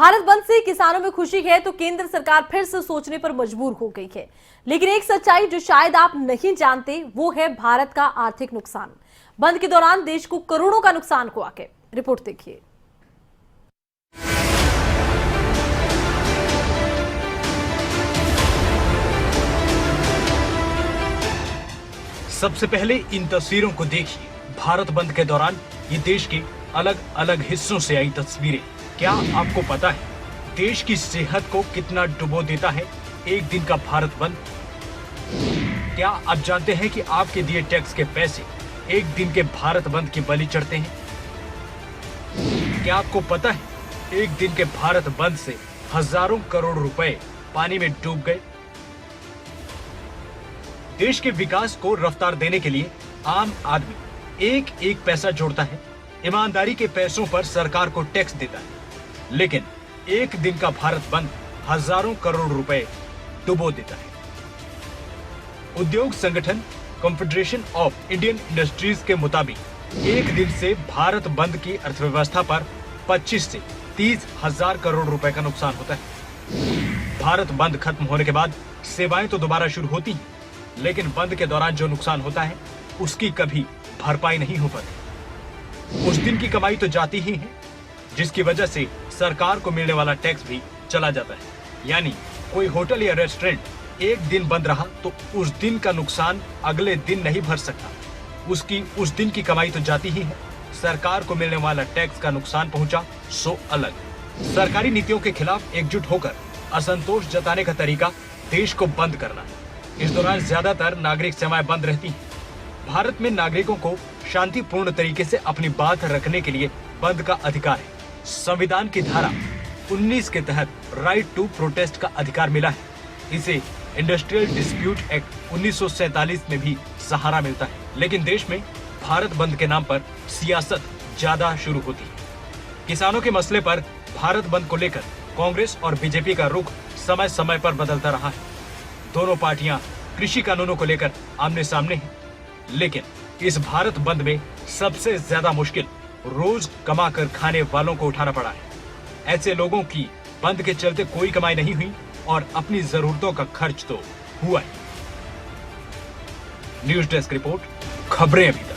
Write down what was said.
भारत बंद से किसानों में खुशी है तो केंद्र सरकार फिर से सोचने पर मजबूर हो गई है। लेकिन एक सच्चाई जो शायद आप नहीं जानते वो है भारत का आर्थिक नुकसान। बंद के दौरान देश को करोड़ों का नुकसान हुआ है। रिपोर्ट देखिए। सबसे पहले इन तस्वीरों को देखिए। भारत बंद के दौरान ये देश के अलग अलग हिस्सों से आई तस्वीरें। क्या आपको पता है देश की सेहत को कितना डुबो देता है एक दिन का भारत बंद? क्या आप जानते हैं कि आपके दिए टैक्स के पैसे एक दिन के भारत बंद की बलि चढ़ते हैं? क्या आपको पता है एक दिन के भारत बंद से हजारों करोड़ रुपए पानी में डूब गए? देश के विकास को रफ्तार देने के लिए आम आदमी एक एक पैसा जोड़ता है, ईमानदारी के पैसों पर सरकार को टैक्स देता है। लेकिन एक दिन का भारत बंद हजारों करोड़ रुपए डुबो देता है। उद्योग संगठन कॉन्फेडरेशन ऑफ इंडियन इंडस्ट्रीज के मुताबिक एक दिन से भारत बंद की अर्थव्यवस्था पर 25 से 30 हजार करोड़ रुपए का नुकसान होता है। भारत बंद खत्म होने के बाद सेवाएं तो दोबारा शुरू होती हैं, लेकिन बंद के दौरान जो नुकसान होता है उसकी कभी भरपाई नहीं हो पाती। उस दिन की कमाई तो जाती ही है, जिसकी वजह से सरकार को मिलने वाला टैक्स भी चला जाता है। यानी कोई होटल या रेस्टोरेंट एक दिन बंद रहा तो उस दिन का नुकसान अगले दिन नहीं भर सकता। उसकी उस दिन की कमाई तो जाती ही है, सरकार को मिलने वाला टैक्स का नुकसान पहुंचा सो अलग। सरकारी नीतियों के खिलाफ एकजुट होकर असंतोष जताने का तरीका देश को बंद करना है। इस दौरान ज्यादातर नागरिक सेवाएं बंद रहती हैं। भारत में नागरिकों को शांतिपूर्ण तरीके से अपनी बात रखने के लिए बंद का अधिकार है। संविधान की धारा 19 के तहत राइट टू प्रोटेस्ट का अधिकार मिला है। इसे इंडस्ट्रियल डिस्प्यूट एक्ट 1947 में भी सहारा मिलता है। लेकिन देश में भारत बंद के नाम पर सियासत ज्यादा शुरू होती है। किसानों के मसले पर भारत बंद को लेकर कांग्रेस और बीजेपी का रुख समय समय पर बदलता रहा है। दोनों पार्टियां कृषि कानूनों को लेकर आमने सामने हैं। लेकिन इस भारत बंद में सबसे ज्यादा मुश्किल रोज कमा कर खाने वालों को उठाना पड़ा है। ऐसे लोगों की बंद के चलते कोई कमाई नहीं हुई और अपनी जरूरतों का खर्च तो हुआ ही। न्यूज डेस्क रिपोर्ट, खबरें अभी।